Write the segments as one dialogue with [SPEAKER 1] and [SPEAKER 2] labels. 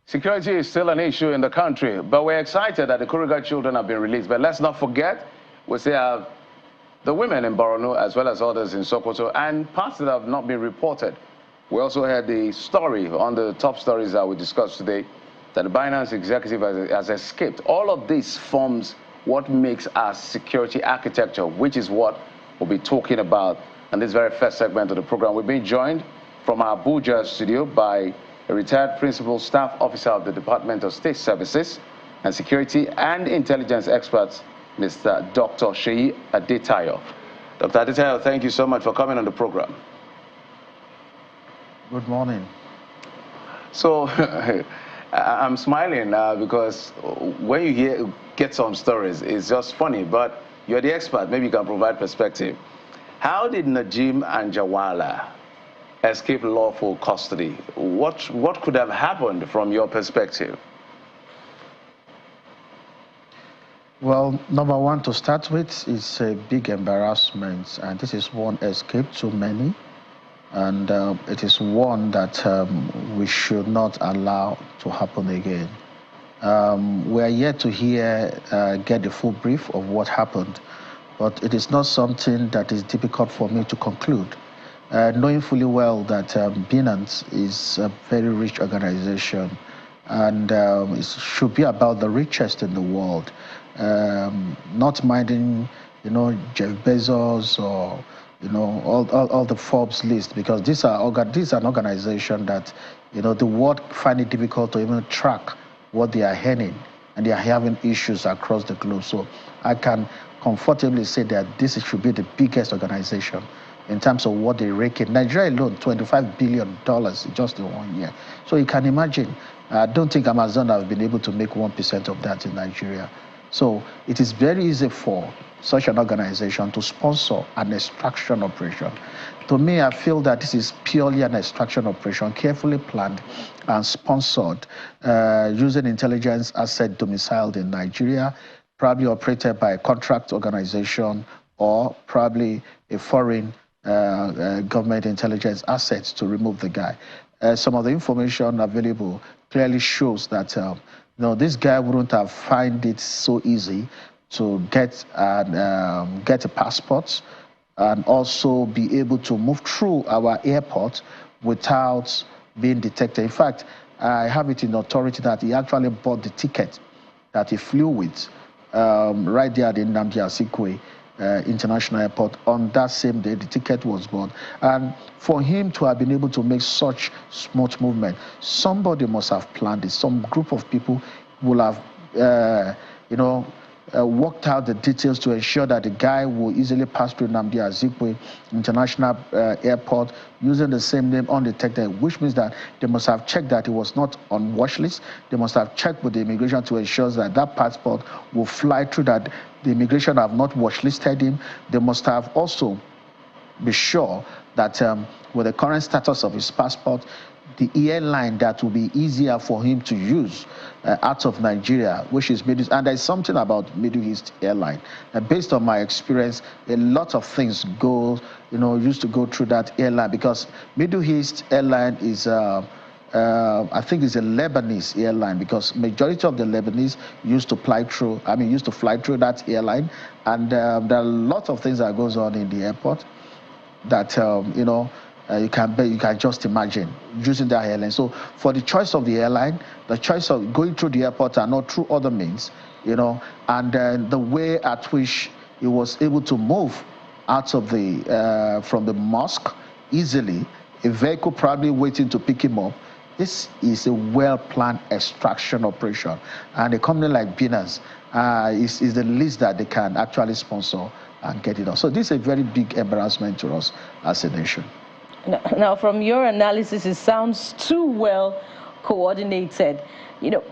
[SPEAKER 1] Security is still an issue in the country, but we're excited that the Kuriga children have been released. But let's not forget, we still have the women in Borno as well as others in Sokoto and parts that have not been reported. We also had the story on the top stories that we discussed today that the Binance executive has escaped. All of this forms what makes our security architecture, which is what we'll be talking about in this very first segment of the program. We've been joined from our Abuja studio by a retired principal staff officer of the Department of State Services and Security and Intelligence experts, Mr. Dr. Sheyi Adetayo. Dr. Adetayo, thank you so much for coming on the program.
[SPEAKER 2] Good morning.
[SPEAKER 1] So I'm smiling because when you get some stories, it's just funny, but you're the expert. Maybe you can provide perspective. How did Nadeem Anjarwalla escape lawful custody? What could have happened from your perspective?
[SPEAKER 2] Well, number one, to start with, it's a big embarrassment, and this is one escape too many, and it is one that we should not allow to happen again. We are yet to get the full brief of what happened, but it is not something that is difficult for me to conclude. Knowing fully well that Binance is a very rich organization, and it should be about the richest in the world, not minding, Jeff Bezos or, all the Forbes list, because these are an organization that, the world find it difficult to even track what they are earning, and they are having issues across the globe. So I can comfortably say that this should be the biggest organization in terms of what they rake in. Nigeria alone, $25 billion just in 1 year. So you can imagine, I don't think Amazon has been able to make 1% of that in Nigeria. So it is very easy for such an organization to sponsor an extraction operation. To me, I feel that this is purely an extraction operation, carefully planned and sponsored, using intelligence asset domiciled in Nigeria, probably operated by a contract organization or probably a foreign government intelligence assets to remove the guy. Some of the information available clearly shows that this guy wouldn't have found it so easy to get a passport and also be able to move through our airport without being detected. In fact, I have it in authority that he actually bought the ticket that he flew with right there at the Nnamdi Azikiwe International Airport. On that same day, the ticket was bought. And for him to have been able to make such smooth movement, somebody must have planned it. Some group of people will have, worked out the details to ensure that the guy will easily pass through Nnamdi Azikiwe International Airport using the same name undetected, which means that they must have checked that he was not on watch list. They must have checked with the immigration to ensure that that passport will fly through, that the immigration have not watch listed him. They must have also be sure that with the current status of his passport, the airline that will be easier for him to use out of Nigeria, which is Middle East. And there's something about Middle East airline. Based on my experience, a lot of things used to go through that airline, because Middle East airline is, I think it's a Lebanese airline, because majority of the Lebanese used to fly through that airline. And there are a lot of things that goes on in the airport that, you can just imagine using that airline. So for the choice of the airline, the choice of going through the airport and not through other means, and the way at which he was able to move out of from the mosque easily, a vehicle probably waiting to pick him up. This is a well-planned extraction operation, and a company like Binance is the least that they can actually sponsor and get it off. So this is a very big embarrassment to us as a nation.
[SPEAKER 3] Now, from your analysis, it sounds too well coordinated,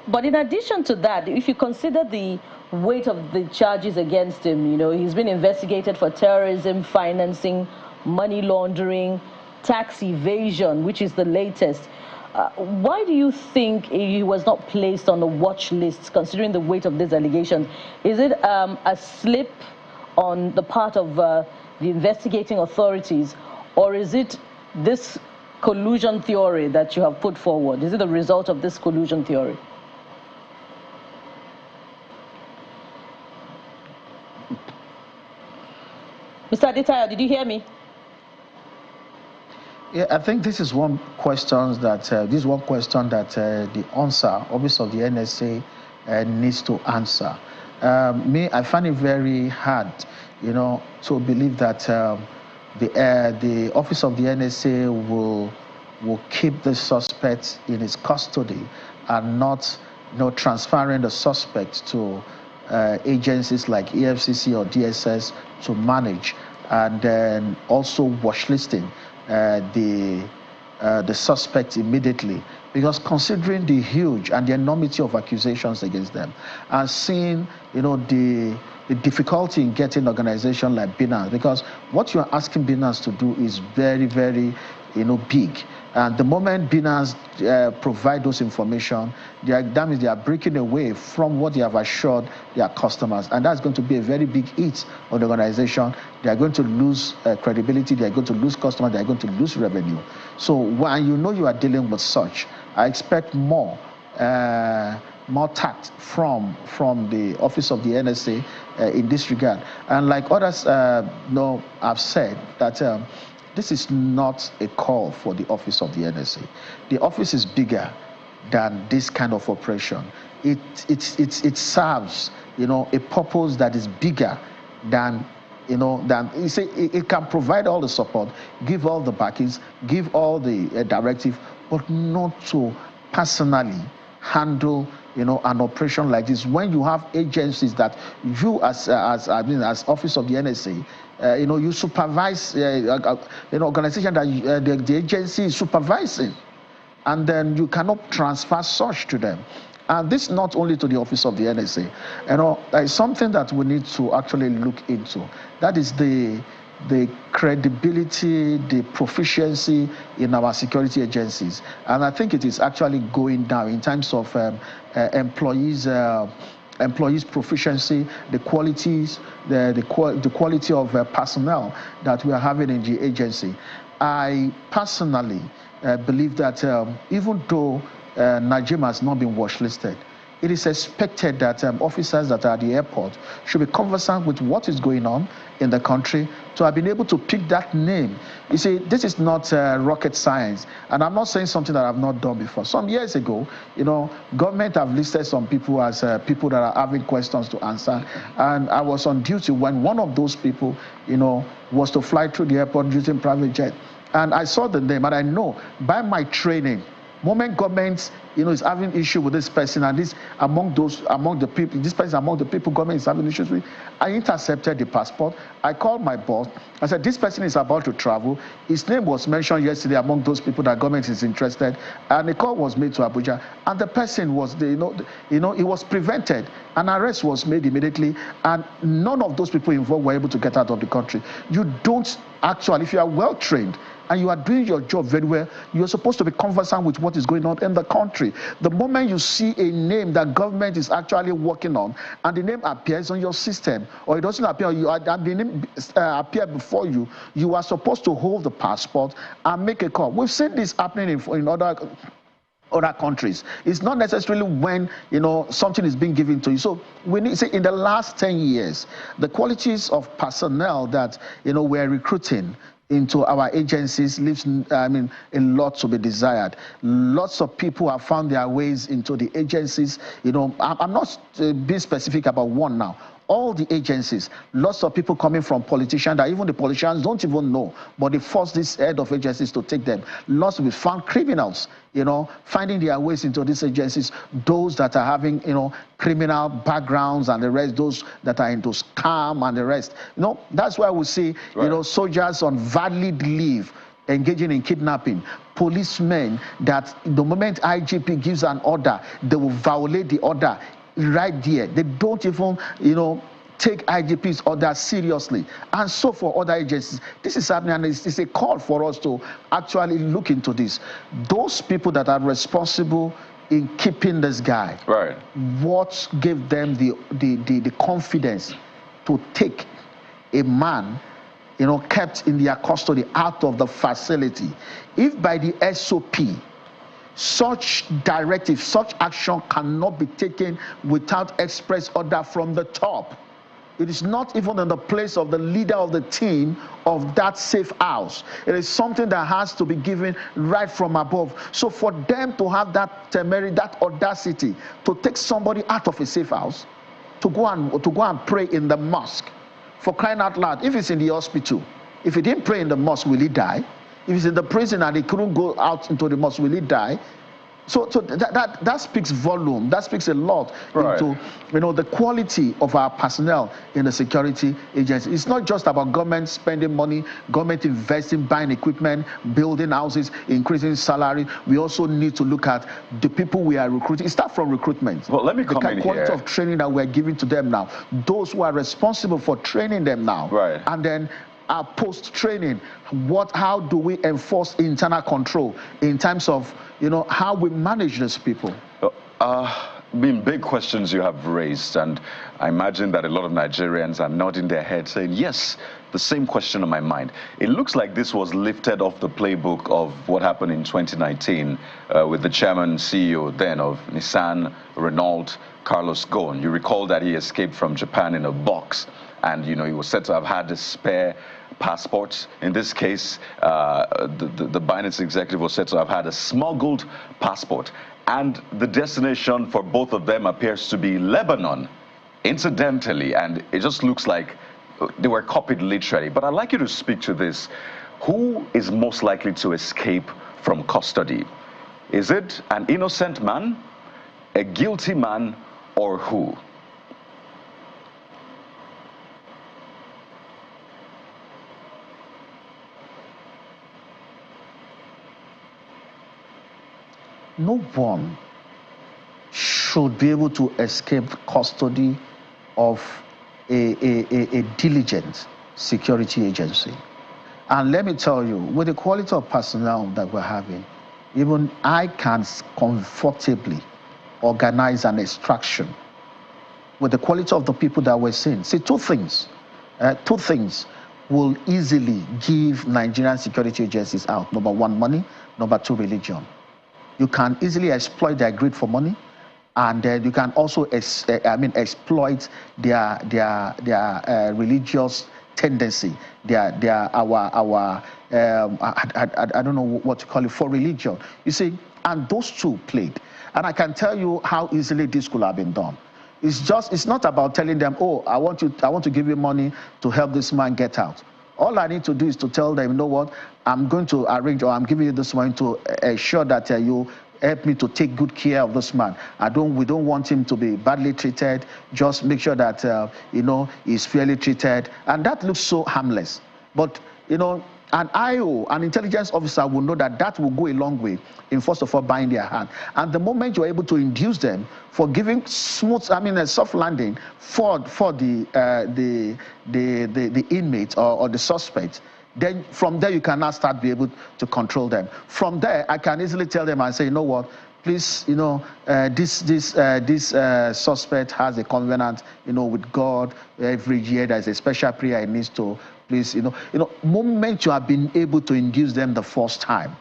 [SPEAKER 3] But in addition to that, if you consider the weight of the charges against him, he's been investigated for terrorism, financing, money laundering, tax evasion, which is the latest. Why do you think he was not placed on the watch list, considering the weight of these allegations? Is it a slip on the part of the investigating authorities, or is it this collusion theory that you have put forward? Is it the result of this collusion theory? Mr. Adetayo, did you hear me?
[SPEAKER 2] Yeah, I think this is one question that the answer, Office of the NSA, needs to answer. I find it very hard, to believe that the Office of the NSA will keep the suspect in its custody and not, transferring the suspect to agencies like EFCC or DSS to manage, and then also watchlisting the suspects immediately, because considering the huge and the enormity of accusations against them, and seeing the difficulty in getting organization like Binance, because what you are asking Binance to do is very, very big. And the moment Binance provide those information, that means they are breaking away from what they have assured their customers. And that's going to be a very big hit on the organization. They are going to lose credibility, they are going to lose customers, they are going to lose revenue. So when you are dealing with such, I expect more tact from the Office of the NSA in this regard. And like others have said, that this is not a call for the Office of the NSA. The office is bigger than this kind of operation. It serves a purpose that is bigger than it can provide all the support, give all the backings, give all the directive, but not to personally handle an operation like this. When you have agencies that you as Office of the NSA, you supervise an organization that the agency is supervising, and then you cannot transfer such to them. And this not only to the Office of the NSA, it's something that we need to actually look into. That is the credibility, the proficiency in our security agencies. And I think it is actually going down in terms of employees' proficiency, the qualities, the quality of personnel that we are having in the agency. I personally believe that even though Nadeem has not been watchlisted, it is expected that officers that are at the airport should be conversant with what is going on in the country to have been able to pick that name. You see, this is not rocket science, and I'm not saying something that I've not done before. Some years ago, government have listed some people as people that are having questions to answer, and I was on duty when one of those people, was to fly through the airport using private jet, and I saw the name, and I know by my training, moment government is having issue with this person, and this among the people government is having issues with, I intercepted the passport. I called my boss. I said, this person is about to travel. His name was mentioned yesterday among those people that government is interested, and a call was made to Abuja, and the person was he was prevented. An arrest was made immediately, and none of those people involved were able to get out of the country. You don't actually, if you are well trained and you are doing your job very well, you're supposed to be conversant with what is going on in the country. The moment you see a name that government is actually working on, and the name appears on your system, or it doesn't appear, the name appear before you, you are supposed to hold the passport and make a call. We've seen this happening in other countries. It's not necessarily when something is being given to you. So we need to say in the last 10 years, the qualities of personnel that we're recruiting into our agencies leaves a lot to be desired. Lots of people have found their ways into the agencies. I'm not being specific about one now. All the agencies, lots of people coming from politicians that even the politicians don't even know, but they force this head of agencies to take them. Lots of people found criminals, finding their ways into these agencies, those that are having, criminal backgrounds and the rest, those that are into scam and the rest. That's why we see, soldiers on valid leave engaging in kidnapping, policemen that the moment IGP gives an order, they will violate the order right there. They don't even, take IGP's order seriously. And so for other agencies, this is happening, and it's a call for us to actually look into this. Those people that are responsible in keeping this guy,
[SPEAKER 1] right?
[SPEAKER 2] What gave them the confidence to take a man kept in their custody out of the facility. If by the SOP, such directive, such action cannot be taken without express order from the top. It is not even in the place of the leader of the team of that safe house. It is something that has to be given right from above. So for them to have that temerity, that audacity to take somebody out of a safe house, to go and pray in the mosque, for crying out loud, if it's in the hospital, if he didn't pray in the mosque, will he die? If he's in the prison and he couldn't go out into the mosque, will he die? So that speaks volume. That speaks a lot into the quality of our personnel in the security agency. It's not just about government spending money, government investing, buying equipment, building houses, increasing salary. We also need to look at the people we are recruiting. It starts from recruitment.
[SPEAKER 4] Well, let me come in here.
[SPEAKER 2] The quality of training that we're giving to them now. Those who are responsible for training them now.
[SPEAKER 4] Right.
[SPEAKER 2] And then our post-training, how do we enforce internal control in terms of how we manage these people?
[SPEAKER 4] Big questions you have raised, and I imagine that a lot of Nigerians are nodding their heads saying, yes, the same question on my mind. It looks like this was lifted off the playbook of what happened in 2019 with the chairman CEO then of Nissan, Renault, Carlos Ghosn. You recall that he escaped from Japan in a box, and he was said to have had a spare passport. In this case, the Binance executive was said to have had a smuggled passport, and the destination for both of them appears to be Lebanon, incidentally, and it just looks like they were copied literally. But I'd like you to speak to this. Who is most likely to escape from custody? Is it an innocent man, a guilty man, or who?
[SPEAKER 2] No one should be able to escape custody of a diligent security agency. And let me tell you, with the quality of personnel that we're having, even I can comfortably organize an extraction with the quality of the people that we're seeing. See, two things will easily give Nigerian security agencies out. Number one, money. Number two, religion. You can easily exploit their greed for money, and you can also exploit their religious tendency, I don't know what to call it, for religion. You see, and those two played. And I can tell you how easily this could have been done. It's not about telling them, oh, I want to give you money to help this man get out. All I need to do is to tell them, you know what, I'm going to arrange, or I'm giving you this money to ensure that you help me to take good care of this man. We don't want him to be badly treated. Just make sure that he's fairly treated. And that looks so harmless. But an IO, an intelligence officer, will know that will go a long way in, first of all, buying their hand. And the moment you're able to induce them for giving a soft landing for the inmate or the suspect, then from there you can now start be able to control them. From there, I can easily tell them and say, you know what, please, this suspect has a covenant, with God. Every year there's a special prayer he needs to. Please, moment you have been able to induce them the first time,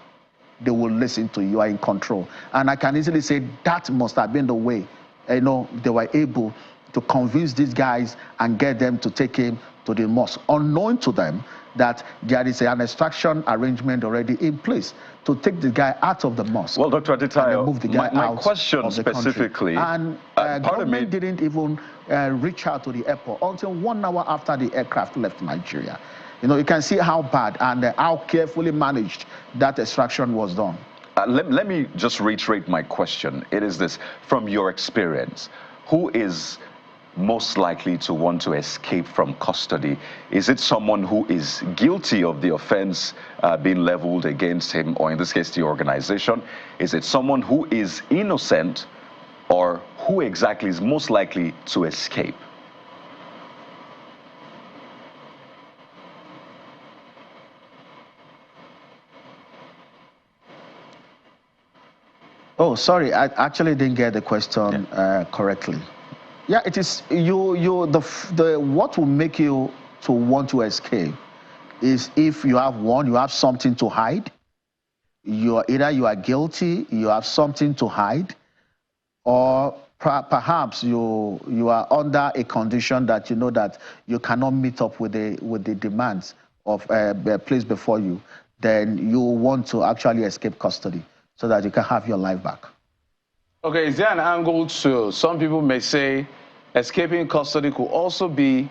[SPEAKER 2] they will listen to you. You are in control. And I can easily say that must have been the way, they were able to convince these guys and get them to take him to the mosque, unknown to them that there is an extraction arrangement already in place to take the guy out of the mosque.
[SPEAKER 4] Well, Dr. Aditayo,
[SPEAKER 2] move the guy
[SPEAKER 4] my
[SPEAKER 2] out
[SPEAKER 4] question
[SPEAKER 2] of the
[SPEAKER 4] specifically,
[SPEAKER 2] country. And government didn't even reach out to the airport until 1 hour after the aircraft left Nigeria. You can see how bad and how carefully managed that extraction was done.
[SPEAKER 4] Let me just reiterate my question. It is this: from your experience, who is most likely to want to escape from custody? Is it someone who is guilty of the offense being leveled against him, or in this case, the organization? Is it someone who is innocent, or who exactly is most likely to escape?
[SPEAKER 2] Oh, sorry, I actually didn't get the question correctly. Yeah, it is what will make you to want to escape is if you have one, you have something to hide. Either you are guilty, you have something to hide, or perhaps you are under a condition that you know that you cannot meet up with the demands of placed before you. Then you want to actually escape custody so that you can have your life back.
[SPEAKER 1] Okay, is there an angle to, some people may say, escaping custody could also be,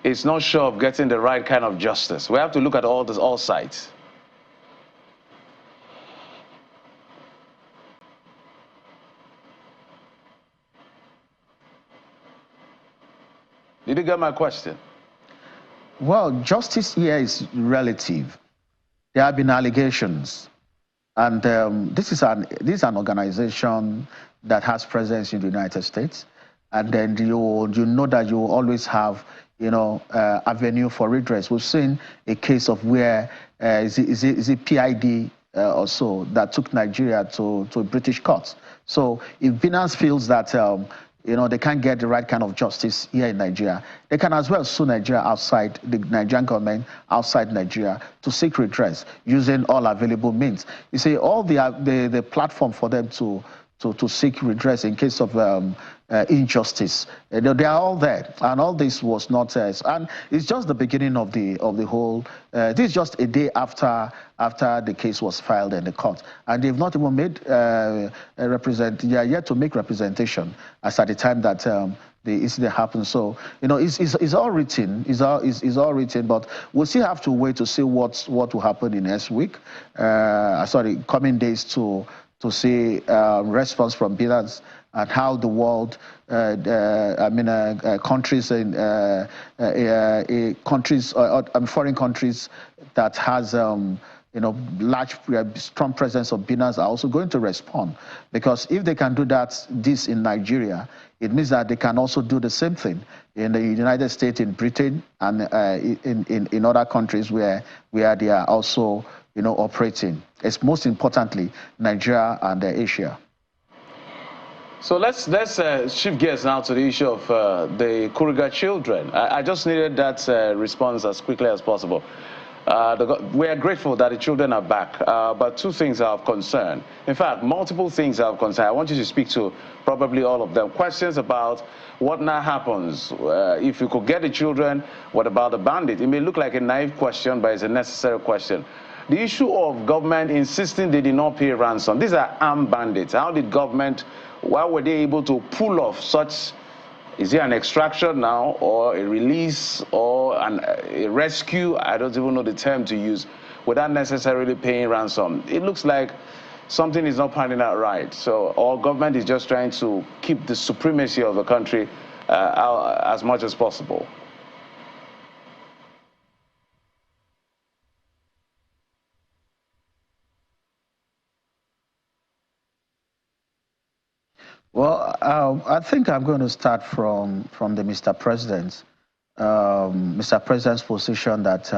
[SPEAKER 1] it's not sure of getting the right kind of justice. We have to look at all sides. Did you get my question?
[SPEAKER 2] Well, justice here is relative. There have been allegations, and this is an organization that has presence in the United States, and then you know that you always have avenue for redress. We've seen a case of where is it PID or so that took Nigeria to British courts. So if Binance feels that they can't get the right kind of justice here in Nigeria, they can as well sue Nigeria outside, the Nigerian government outside Nigeria, to seek redress using all available means. You see, all the platform for them to seek redress in case of injustice, they are all there, and all this was not and it's just the beginning of the whole. This is just a day after the case was filed in the court, and they've not even made they are yet to make representation as at the time that the incident happened. So it's all written, it's all written, but we'll still have to wait to see what will happen in next week. Coming days to see response from Binance and how the world, countries and foreign countries that has large, strong presence of Binance are also going to respond, because if they can do this in Nigeria, it means that they can also do the same thing in the United States, in Britain, and in other countries where they are also operating. It's most importantly Nigeria and Asia.
[SPEAKER 1] So let's shift gears now to the issue of the Kuriga children. I just needed that response as quickly as possible. We are grateful that the children are back, but two things are of concern. In fact, multiple things are of concern. I want you to speak to probably all of them. Questions about what now happens if you could get the children. What about the bandit? It may look like a naive question, but it's a necessary question. The issue of government insisting they did not pay ransom. These are armed bandits. How did government, why were they able to pull off such? Is it an extraction now, or a release, or a rescue? I don't even know the term to use, without necessarily paying ransom. It looks like something is not panning out right. So our government is just trying to keep the supremacy of the country as much as possible.
[SPEAKER 2] Well, I think I'm going to start from the Mr. President. Mr. President's position that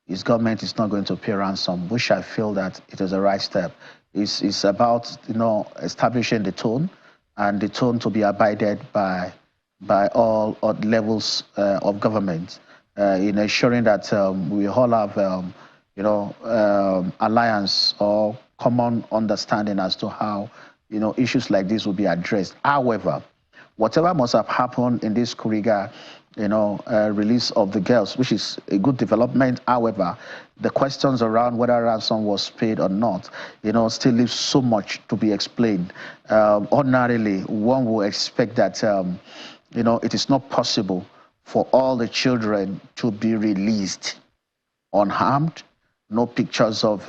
[SPEAKER 2] his government is not going to pay ransom, which I feel that it is the right step. It's about establishing the tone, and the tone to be abided by all levels of government, in ensuring that we all have alliance or common understanding as to how issues like this will be addressed. However, whatever must have happened in this Kuriga, release of the girls, which is a good development. However, the questions around whether ransom was paid or not, still leaves so much to be explained. Ordinarily, one will expect that, it is not possible for all the children to be released unharmed. No pictures of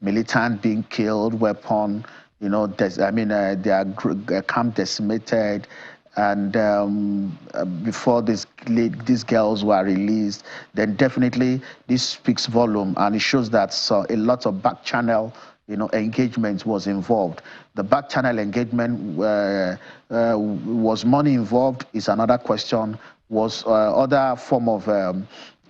[SPEAKER 2] militant being killed, weapon, their camp decimated, and before these girls were released, then definitely this speaks volume, and it shows that a lot of back channel engagement was involved. The back channel engagement was money involved is another question. Was other form of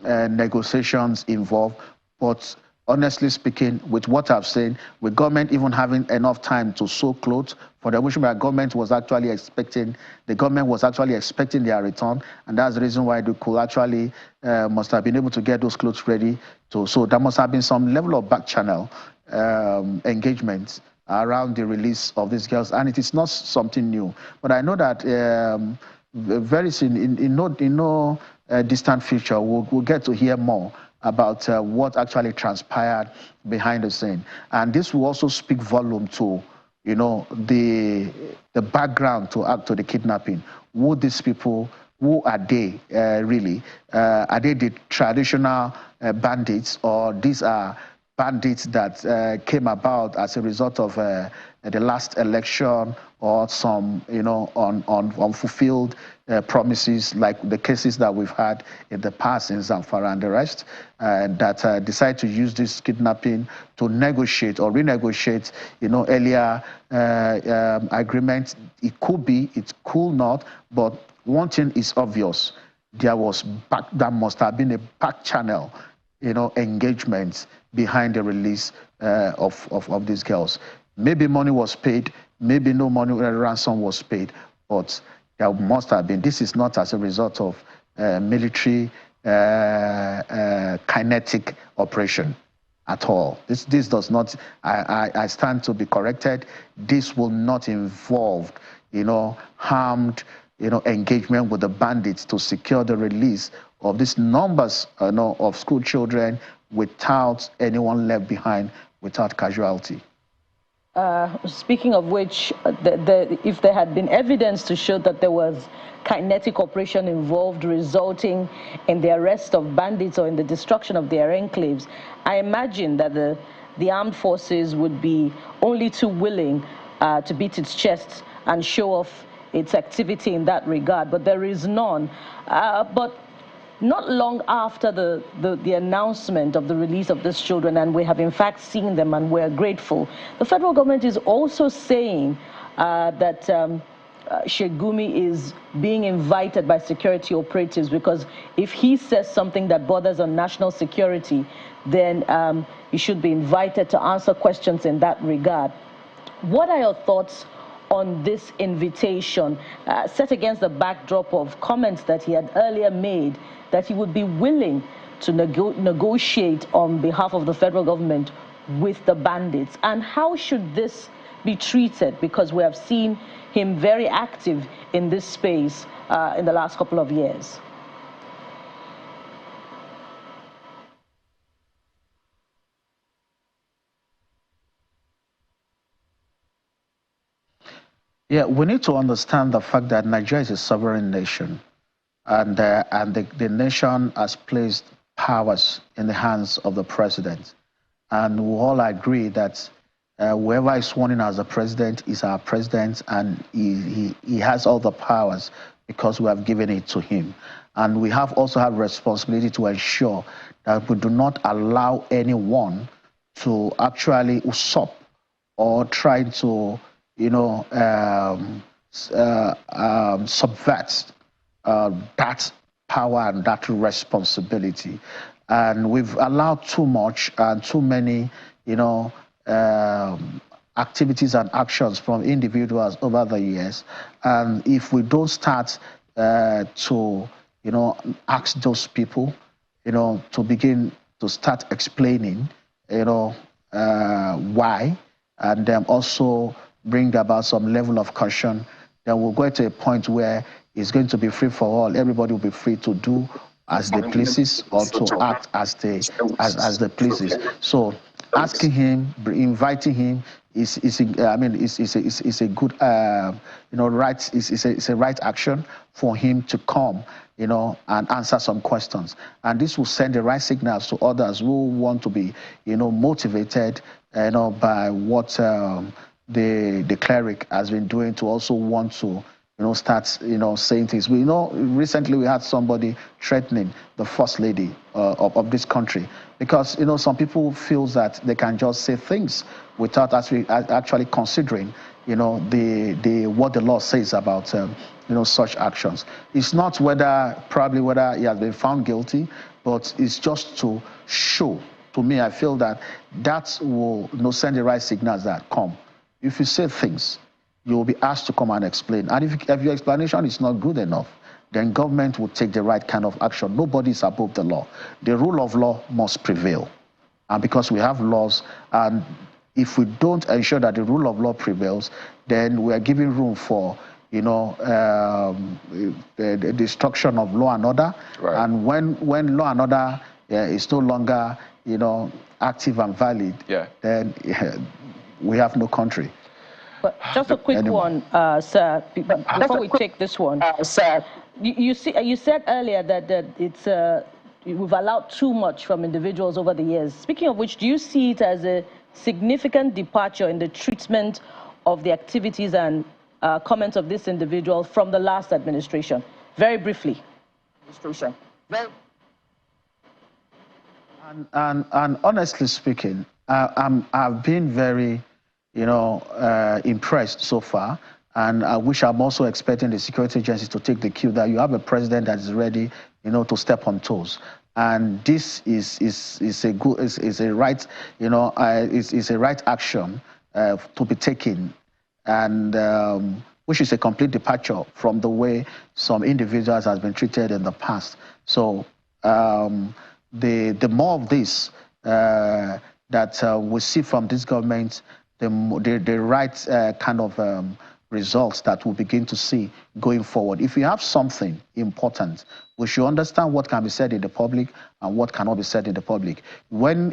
[SPEAKER 2] negotiations involved? But honestly speaking, with what I've seen, with government even having enough time to sew clothes for the mission, government was actually expecting their return, and that's the reason why they could actually must have been able to get those clothes ready. So there must have been some level of back channel engagement around the release of these girls, and it is not something new. But I know that very soon, in no distant future, we'll get to hear more about what actually transpired behind the scene, and this will also speak volume to, you know, the background to the kidnapping. Who these people? Who are they really? Are they the traditional bandits, or these are bandits that came about as a result of the last election, or some, you know, unfulfilled promises, like the cases that we've had in the past in Zamfara and the rest, that decide to use this kidnapping to negotiate or renegotiate, you know, earlier agreements. It could be, it could not, but one thing is obvious: there must have been a back channel, you know, engagement behind the release of these girls. Maybe money was paid, maybe no money, ransom was paid, but there must have been. This is not as a result of military kinetic operation at all. This does not, I stand to be corrected. This will not involve, you know, harmed, you know, engagement with the bandits to secure the release of these numbers, you know, of school children without anyone left behind, without casualty.
[SPEAKER 3] Speaking of which, if there had been evidence to show that there was kinetic operation involved resulting in the arrest of bandits or in the destruction of their enclaves, I imagine that the armed forces would be only too willing to beat its chest and show off its activity in that regard, but there is none. But not long after the announcement of the release of these children, and we have in fact seen them and we're grateful, the federal government is also saying that Sheikh Gumi is being invited by security operatives, because if he says something that borders on national security, then he should be invited to answer questions in that regard. What are your thoughts on this invitation, set against the backdrop of comments that he had earlier made, that he would be willing to negotiate on behalf of the federal government with the bandits? And how should this be treated? Because we have seen him very active in this space in the last couple of years.
[SPEAKER 2] Yeah, we need to understand the fact that Nigeria is a sovereign nation, and the nation has placed powers in the hands of the president. And we all agree that whoever is sworn in as a president is our president, and he has all the powers because we have given it to him. And we also have responsibility to ensure that we do not allow anyone to actually usurp or try to, you know, subvert that power and that responsibility. And we've allowed too much and too many, you know, activities and actions from individuals over the years. And if we don't start to, you know, ask those people, you know, to begin to start explaining, you know, why, and then also bring about some level of caution, then we'll go to a point where it's going to be free for all. Everybody will be free to do as they pleases, or to act as they pleases. So asking him, inviting him is a good, you know, right. It's a right action for him to come, you know, and answer some questions. And this will send the right signals to others who want to be, you know, motivated, you know, by what the cleric has been doing, to also want to, you know, start, you know, saying things. We know recently we had somebody threatening the first lady of this country, because, you know, some people feel that they can just say things without actually considering, you know, what the law says about you know, such actions. It's not probably whether he has been found guilty, but it's just to show, to me, I feel that that will send the right signals that come. If you say things, you will be asked to come and explain. And if your explanation is not good enough, then government will take the right kind of action. Nobody is above the law. The rule of law must prevail. And because we have laws, and if we don't ensure that the rule of law prevails, then we are giving room for, the destruction of law and order. Right. And when law and order is no longer, active and valid, then we have no country.
[SPEAKER 3] But just a quick one, sir, before we take this one. Sir, you said earlier that we've allowed too much from individuals over the years. Speaking of which, do you see it as a significant departure in the treatment of the activities and comments of this individual from the last administration? Very briefly.
[SPEAKER 2] And honestly speaking, I've been very, impressed so far. And I wish I'm also expecting the security agencies to take the cue that you have a president that is ready, to step on toes. And this is a right action to be taken, and which is a complete departure from the way some individuals has been treated in the past. So the more of this that we see from this government, the right kind of results that we'll begin to see going forward. If we have something important, we should understand what can be said in the public and what cannot be said in the public.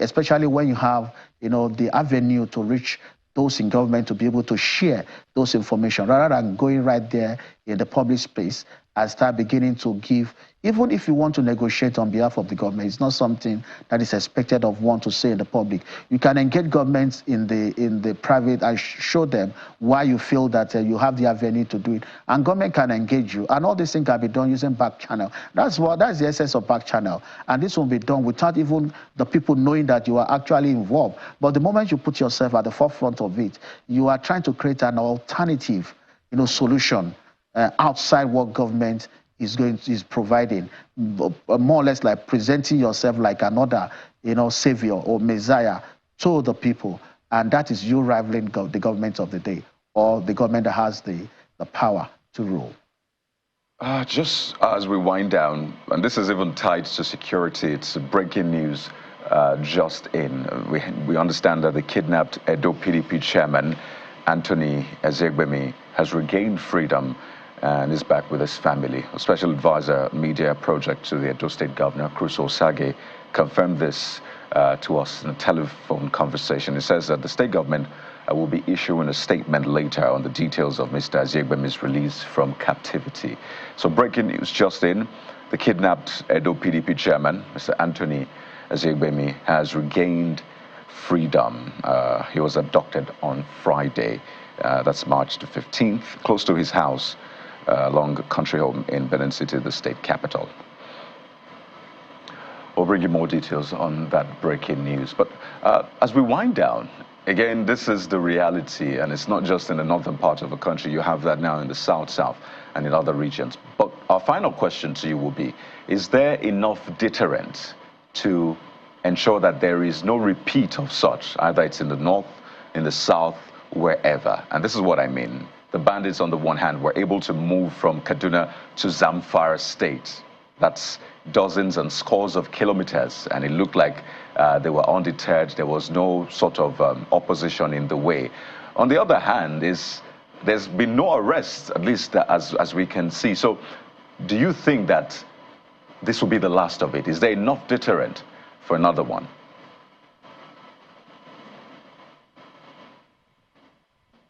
[SPEAKER 2] Especially when you have, the avenue to reach those in government to be able to share those information, rather than going right there in the public space and start beginning to give. Even if you want to negotiate on behalf of the government, it's not something that is expected of one to say in the public. You can engage governments in the private and show them why you feel that you have the avenue to do it. And government can engage you. And all these things can be done using back channel. That's the essence of back channel. And this will be done without even the people knowing that you are actually involved. But the moment you put yourself at the forefront of it, you are trying to create an alternative, solution outside what government is providing, more or less like presenting yourself like another, savior or messiah to the people. And that is you rivaling the government of the day, or the government that has the power to rule.
[SPEAKER 4] Just as we wind down, and this is even tied to security, it's breaking news just in. We understand that the kidnapped Edo PDP chairman, Anthony Ezegbemi, has regained freedom and is back with his family. A special advisor media project to the Edo State Governor, Crusoe Sage, confirmed this to us in a telephone conversation. He says that the state government will be issuing a statement later on the details of Mr. Ezegbemi's release from captivity. So breaking news just in, the kidnapped Edo PDP chairman, Mr. Anthony Ezegbemi, has regained freedom. He was abducted on Friday, that's March the 15th, close to his house along country home in Benin City, the state capital. We'll bring you more details on that breaking news. But as we wind down, again, this is the reality, and it's not just in the northern part of the country. You have that now in the south, and in other regions. But our final question to you will be, is there enough deterrent to ensure that there is no repeat of such, either it's in the north, in the south, wherever? And this is what I mean. The bandits, on the one hand, were able to move from Kaduna to Zamfara State. That's dozens and scores of kilometers, and it looked like they were undeterred. There was no sort of opposition in the way. On the other hand, there's been no arrests, at least as we can see. So do you think that this will be the last of it? Is there enough deterrent for another one?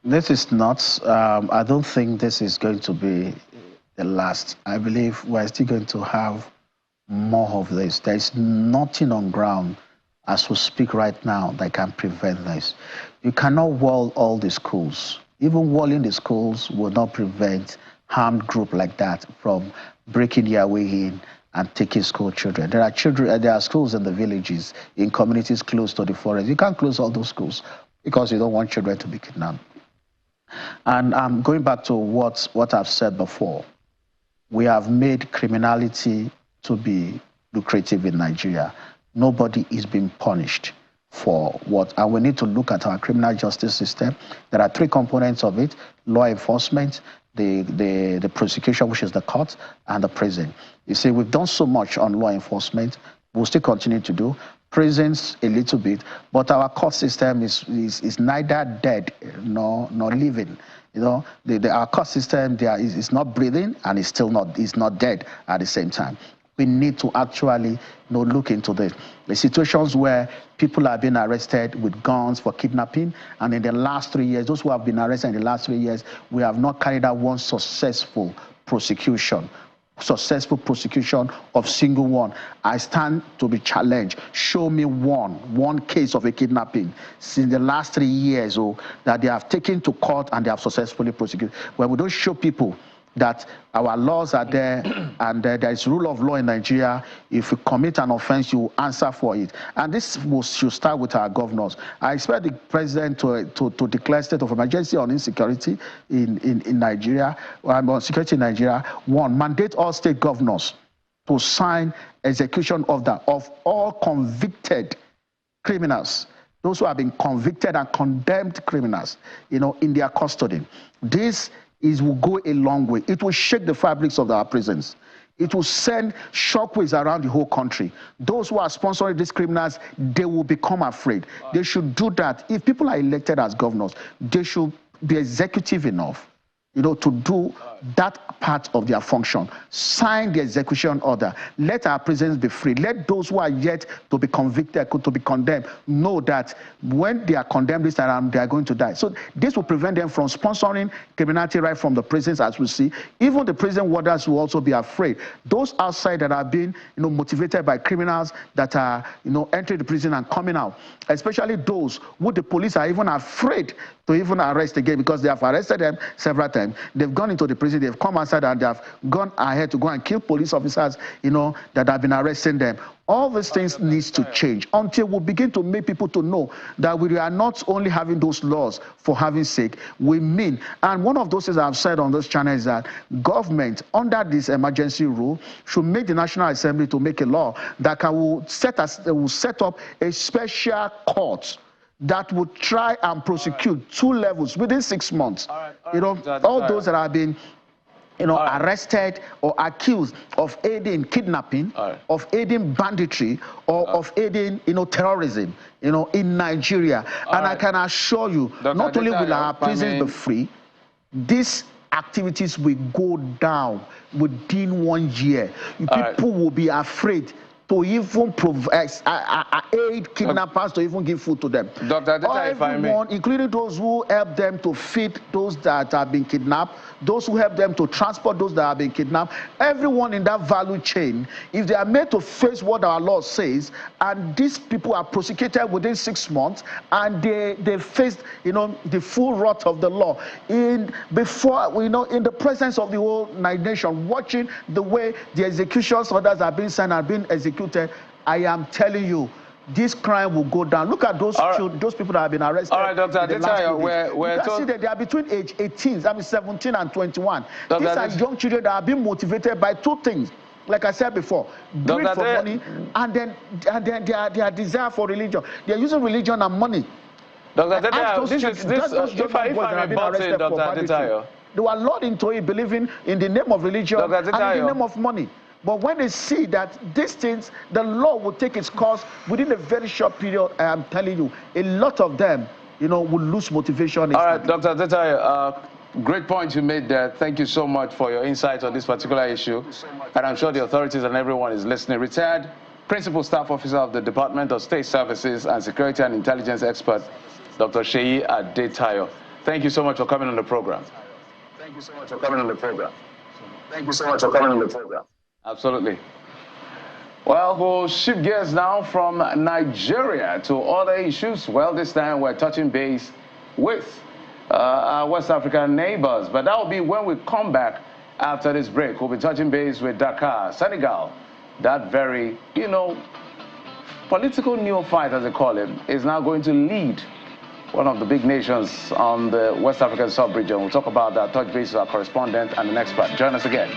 [SPEAKER 2] This is not, I don't think this is going to be the last. I believe we're still going to have more of this. There's nothing on ground as we speak right now that can prevent this. You cannot wall all the schools. Even walling the schools will not prevent armed group like that from breaking their way in and taking school children. There are schools in the villages, in communities close to the forest. You can't close all those schools because you don't want children to be kidnapped. And going back to what I've said before, we have made criminality to be lucrative in Nigeria. nobody is being punished for what. And we need to look at our criminal justice system. There are three components of it: law enforcement, the prosecution, which is the court, and the prison. You see, we've done so much on law enforcement. We'll still continue to do. Prisons a little bit, but our court system is neither dead nor living. You know, our court system is not breathing, and it's still not dead at the same time. We need to actually look into the situations where people are being arrested with guns for kidnapping, and in the last 3 years, those who have been arrested in the last 3 years, we have not carried out one successful prosecution of single one. I stand to be challenged. Show me one case of a kidnapping since the last 3 years that they have taken to court and they have successfully prosecuted. When we don't show people that our laws are there and there is rule of law in Nigeria, if you commit an offense, you answer for it. And this should start with our governors. I expect the president to declare state of emergency on insecurity in Nigeria, on security in Nigeria. One, mandate all state governors to sign execution order of all convicted criminals, those who have been convicted and condemned criminals, in their custody. This will go a long way. It will shake the fabrics of our prisons. It will send shockwaves around the whole country. Those who are sponsoring these criminals, they will become afraid. They should do that. If people are elected as governors, they should be executive enough, to do that part of their function. Sign the execution order. Let our prisons be free. Let those who are yet to be convicted, to be condemned, know that when they are condemned this time, they are going to die. So this will prevent them from sponsoring criminality right from the prisons, as we see. Even the prison warders will also be afraid. Those outside that are being, motivated by criminals that are, entering the prison and coming out, especially those who the police are even afraid to even arrest again, because they have arrested them several times. They've gone into the prison, they've come outside, and they have gone ahead to go and kill police officers, that have been arresting them. All these things needs to change until we begin to make people to know that we are not only having those laws for having sake, we mean. And one of those things I've said on this channel is that government, under this emergency rule, should make the National Assembly to make a law that will set up a special court that would try and prosecute 2 levels within 6 months. All those that have been arrested or accused of aiding kidnapping, of aiding banditry, or of aiding, terrorism, in Nigeria. And I can assure you, not only will our prisons be free, these activities will go down within 1 year. People will be afraid to even aid kidnappers, to even give food to them.
[SPEAKER 1] Dr. Adeta, if I may,
[SPEAKER 2] including those who help them to feed those that have been kidnapped, those who help them to transport those that have been kidnapped, everyone in that value chain, if they are made to face what our law says, and these people are prosecuted within 6 months, and they face, the full wrath of the law, in the presence of the whole nation, watching the way the execution orders are being signed and being executed, I am telling you, this crime will go down. Look at those those people that have been arrested.
[SPEAKER 1] All right, Dr. Adeta,
[SPEAKER 2] you can see that they are between age 17 and 21. These are young children that are being motivated by 2 things. Like I said before, greed for money, and then their desire for religion. They are using religion and money.
[SPEAKER 1] Dr. Adeta, if I may butt in, Dr. Adeta,
[SPEAKER 2] they were lured into it, believing in the name of religion and in the name of money. But when they see that these things, the law will take its course within a very short period, I am telling you, a lot of them, will lose motivation.
[SPEAKER 1] All right, Dr. Adeta, great point you made there. Thank you so much for your insights on this particular issue. And I'm sure the authorities and everyone is listening. Retired Principal Staff Officer of the Department of State Services and Security and Intelligence Expert, Dr. Seyi Adetayo. Thank you so much for coming on the program.
[SPEAKER 5] Thank you so much for coming on the program. Thank you so much for coming on the program.
[SPEAKER 1] Absolutely. Well, we'll shift gears now from Nigeria to other issues. Well, this time we're touching base with our West African neighbors, but that will be when we come back after this break. We'll be touching base with Dakar, Senegal. That very, political neophyte, as they call him, is now going to lead one of the big nations on the West African sub-region. We'll talk about that, touch base with our correspondent and an expert. Join us again.